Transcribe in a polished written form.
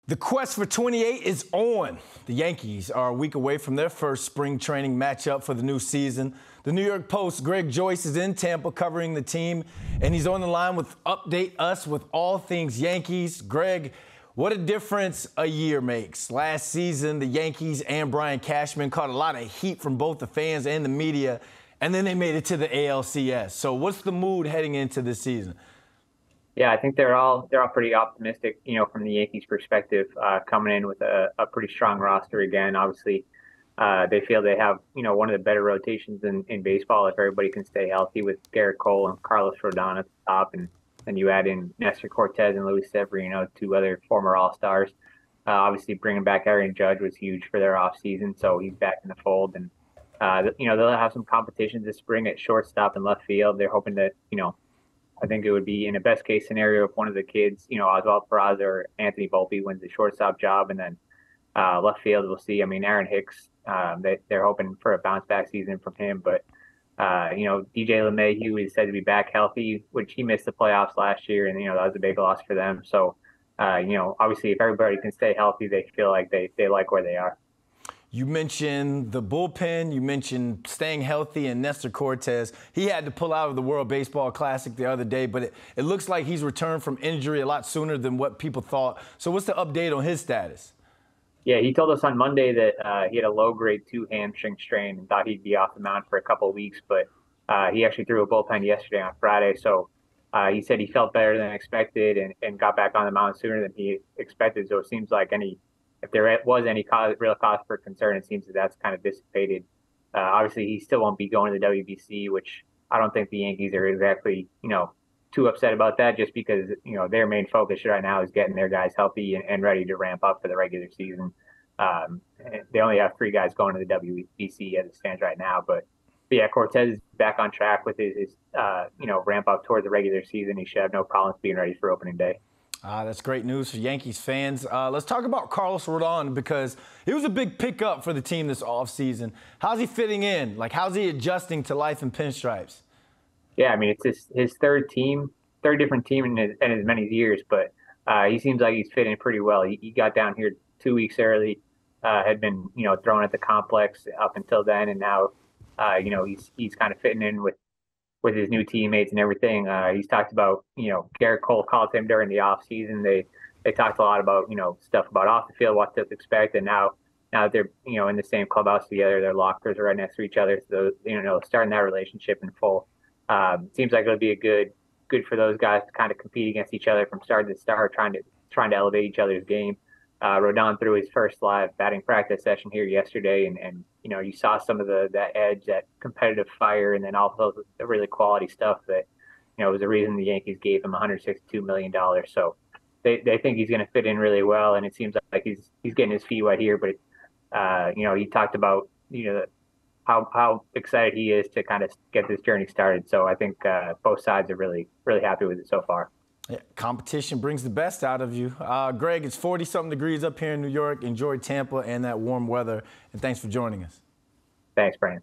The quest for 28 is on. The Yankees are a week away from their first spring training matchup for the new season. The New York Post's Greg Joyce is in Tampa covering the team, and he's on the line with update us with all things Yankees. Greg, what a difference a year makes. Last season, the Yankees and Brian Cashman caught a lot of heat from both the fans and the media, and then they made it to the ALCS. So what's the mood heading into this season? Yeah, I think they're all pretty optimistic, from the Yankees' perspective, coming in with a pretty strong roster again. Obviously, they feel they have, one of the better rotations in baseball if everybody can stay healthy with Garrett Cole and Carlos Rodon at the top, and then you add in Nestor Cortez and Luis Severino, two other former All-Stars. Obviously, bringing back Aaron Judge was huge for their offseason, so he's back in the fold, and they'll have some competitions this spring at shortstop and left field. They're hoping to, I think it would be in a best case scenario if one of the kids, Oswald Peraza or Anthony Volpe wins the shortstop job, and then left field we'll see. I mean, Aaron Hicks, they're hoping for a bounce back season from him, but DJ LeMahieu is said to be back healthy, which he missed the playoffs last year, and that was a big loss for them. So obviously if everybody can stay healthy, they feel like they like where they are. You mentioned the bullpen, you mentioned staying healthy, and Nestor Cortez. He had to pull out of the World Baseball Classic the other day, but it looks like he's returned from injury a lot sooner than what people thought. So what's the update on his status? Yeah, he told us on Monday that he had a low-grade 2 hamstring strain and thought he'd be off the mound for a couple of weeks, but he actually threw a bullpen yesterday on Friday. So he said he felt better than expected and got back on the mound sooner than he expected. So it seems like if there was any real cause for concern, it seems that that's kind of dissipated. Obviously, he still won't be going to the WBC, which I don't think the Yankees are exactly, too upset about that, just because, their main focus right now is getting their guys healthy and ready to ramp up for the regular season. They only have 3 guys going to the WBC as it stands right now. But yeah, Cortez is back on track with his ramp up toward the regular season. He should have no problems being ready for opening day. That's great news for Yankees fans. Let's talk about Carlos Rodon, because it was a big pickup for the team this offseason. How's he fitting in? How's he adjusting to life in pinstripes? Yeah, I mean, it's his third different team in as many years, but he seems like he's fitting pretty well. He got down here 2 weeks early, had been, thrown at the complex up until then, and now, he's kind of fitting in with his new teammates and everything. He's talked about, Garrett Cole called him during the off season. They talked a lot about, stuff about off the field, what to expect. And now that they're, in the same clubhouse together, their lockers are right next to each other. So, starting that relationship in full. Seems like it'll be good for those guys to kind of compete against each other from start to start, trying to elevate each other's game. Rodon threw his first live batting practice session here yesterday, and you saw some of that edge, that competitive fire, and then also the really quality stuff that was the reason the Yankees gave him $162 million. So they think he's going to fit in really well, and it seems like he's getting his feet wet here. But he talked about how excited he is to kind of get this journey started. So I think both sides are really happy with it so far. Yeah, competition brings the best out of you. Greg, it's 40-something degrees up here in New York. Enjoy Tampa and that warm weather, and thanks for joining us. Thanks, Brandon.